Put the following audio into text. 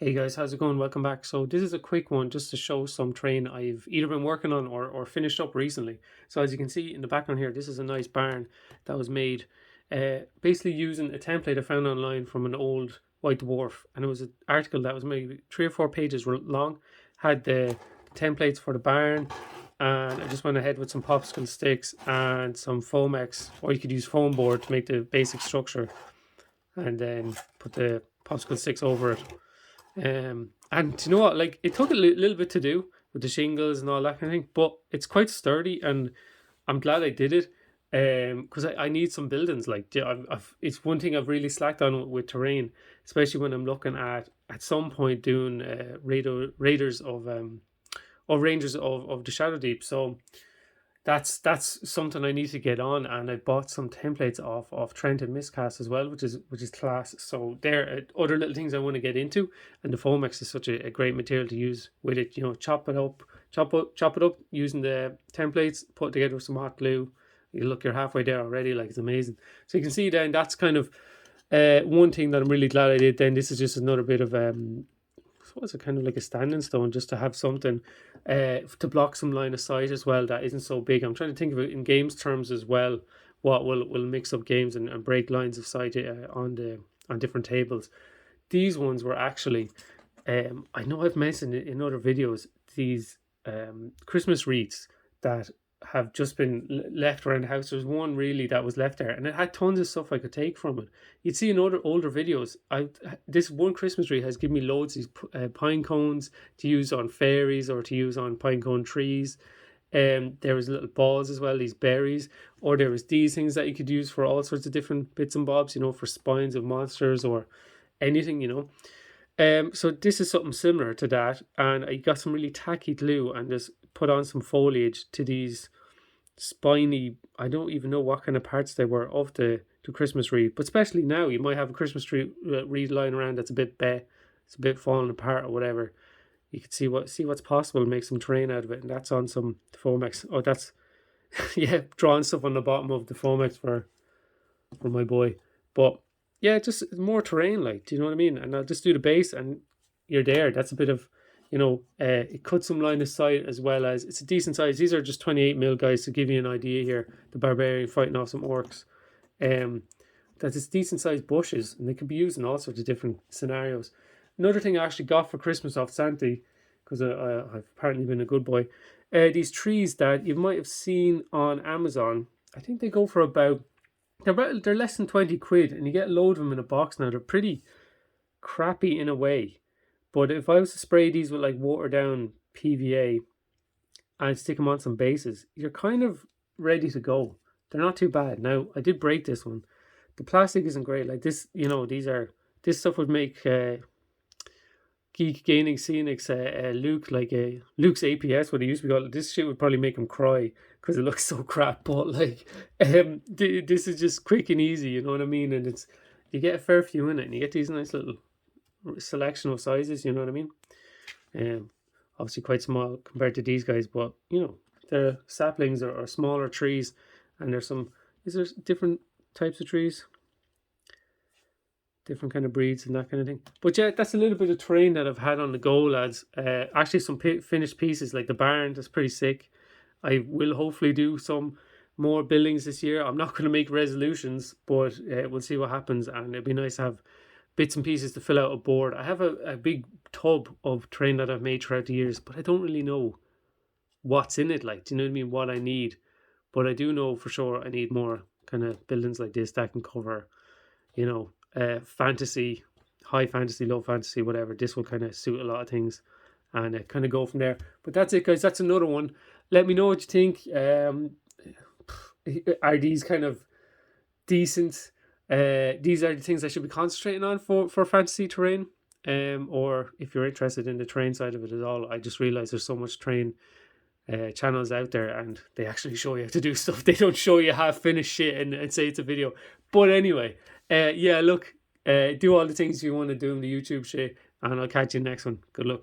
Hey guys, how's it going? Welcome back. So this is a quick one just to show some terrain I've either been working on or finished up recently. So as you can see in the background here, this is a nice barn that was made basically using a template I found online from an old white dwarf. And it was an article that was maybe 3 or 4 pages long, had the templates for the barn, and I just went ahead with some popsicle sticks and some Foamex, or you could use foam board to make the basic structure, and then put the popsicle sticks over it. And you know what? Like, it took a little bit to do with the shingles and all that kind of thing, but it's quite sturdy, and I'm glad I did it. Because I need some buildings. Like, it's one thing I've really slacked on with terrain, especially when I'm looking at some point doing raiders of Rangers of the Shadow Deep. So that's something I need to get on, and I bought some templates of Trent and Miscast as well, which is class. So there are other little things I want to get into, and the Foamex is such a great material to use with it. You know, chop it up using the templates, put it together with some hot glue. You look, you're halfway there already. Like, it's amazing. So you can see then that's kind of one thing that I'm really glad I did. Then this is just another bit of so it's a kind of like a standing stone, just to have something to block some line of sight as well that isn't so big. I'm trying to think of it in games terms as well. What will mix up games and break lines of sight on different tables. These ones were actually, I know I've mentioned it in other videos, these Christmas wreaths that have just been left around the house. There's one really that was left there, and it had tons of stuff I could take from it. You'd see in other older videos, this one Christmas tree has given me loads of these pine cones to use on fairies or to use on pine cone trees. There was little balls as well, these berries, or there was these things that you could use for all sorts of different bits and bobs, you know, for spines of monsters or anything, you know. So this is something similar to that, and I got some really tacky glue and just put on some foliage to these spiny, I don't even know what kind of parts they were of the Christmas wreath, but especially now you might have a Christmas tree wreath lying around that's a bit bare, it's a bit falling apart or whatever. You could see what's possible and make some terrain out of it, and that's on some Foamex. Oh, that's yeah, drawing stuff on the bottom of the Foamex for my boy. But yeah, just more terrain, like, do you know what I mean? And I'll just do the base, and you're there. That's a bit of, you know, it cuts some line of sight, as well as it's a decent size. These are just 28 mil, guys, to give you an idea here. The barbarian fighting off some orcs. That is decent sized bushes, and they can be used in all sorts of different scenarios. Another thing I actually got for Christmas off Santa, because I've apparently been a good boy, these trees that you might have seen on Amazon. I think they go for they're less than 20 quid, and you get a load of them in a box now. They're pretty crappy in a way, but if I was to spray these with like watered down PVA and stick them on some bases, you're kind of ready to go. They're not too bad. Now, I did break this one. The plastic isn't great. Like this, you know, this stuff would make Geek Gaining Scenics Luke, like Luke's APS, what he used to be called. This shit would probably make him cry because it looks so crap. But like, this is just quick and easy, you know what I mean? And you get a fair few in it, and you get these nice little selection of sizes, you know what I mean? Obviously quite small compared to these guys, but you know, they're saplings or smaller trees, and there's some. Is there different types of trees? Different kind of breeds and that kind of thing. But yeah, that's a little bit of terrain that I've had on the go, lads. Actually, some finished pieces like the barn. That's pretty sick. I will hopefully do some more buildings this year. I'm not going to make resolutions, but we'll see what happens. And it'd be nice to have bits and pieces to fill out a board. I have a big tub of terrain that I've made throughout the years, but I don't really know what's in it. Like, do you know what I mean? What I need. But I do know for sure I need more kind of buildings like this that can cover, you know, fantasy, high fantasy, low fantasy, whatever. This will kind of suit a lot of things, and kind of go from there. But that's it, guys. That's another one. Let me know what you think. Are these kind of decent? These are the things I should be concentrating on for fantasy terrain. Or if you're interested in the terrain side of it at all, I just realized there's so much terrain channels out there, and they actually show you how to do stuff. They don't show you half finished shit and say it's a video. But anyway, yeah, look, do all the things you want to do in the YouTube shit, and I'll catch you next one. Good luck.